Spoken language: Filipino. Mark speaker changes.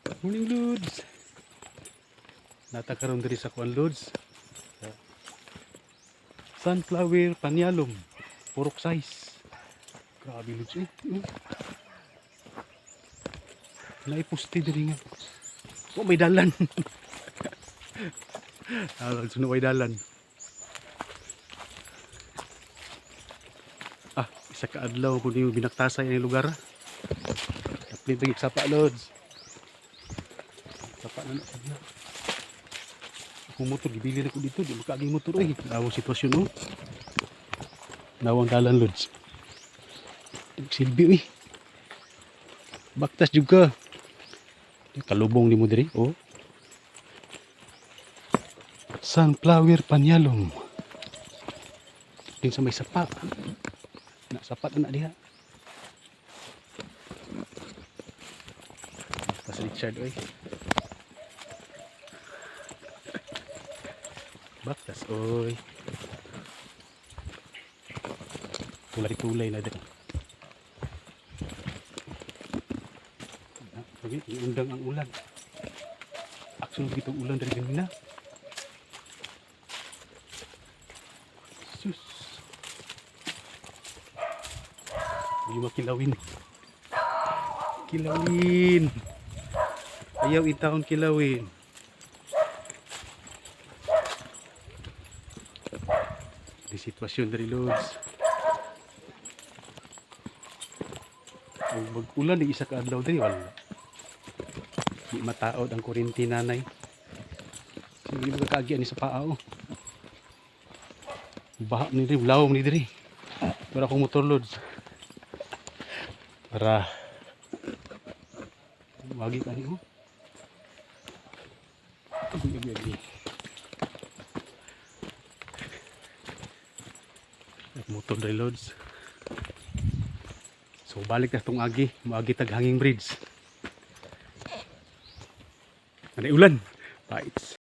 Speaker 1: Morning Lods. Natakaroon diri sa kuan Lods. Sunflower panyalom. Purok size. Grabe Lods eh. Naipusti diri nga. Oh, may dalan. Lods, may dalan. Isa ka adlaw kung di mo binaktasay ang lugar. Kaplit lagi sapa Lods. Sapa na na. Akong motor, gibili na ko dito. Di makaging motor eh. Nawang sitwasyon oh. Nawang dalan Lods. Silbi eh. Baktas juga. Kalubong ni mo diri. Oh. Sunflower panyalom. Din sa may sapa. Nak sapat anak dia. Pasal Richard oi. Baktas oi. Tulay-tulay na din. Lagi undang ang ulan. Actually gitu ulan dari kanina. Sus. Hindi makilawin. Kilawin. Ayaw itahon kilawin. Di sitwasyon dari Lods. Ang mag-ulan di isa ka adlaw dari wala. Di mataod ang kuryente nanay. Hindi magkakagian ni sa paa oh. Baha ni diri, lawom ni diri. Para akong motor Lods. Para wagi ka niyo. Abi. Motor dari Lods. So balik na tong agi, maagi tag hanging bridge. Ano ulan? Bites.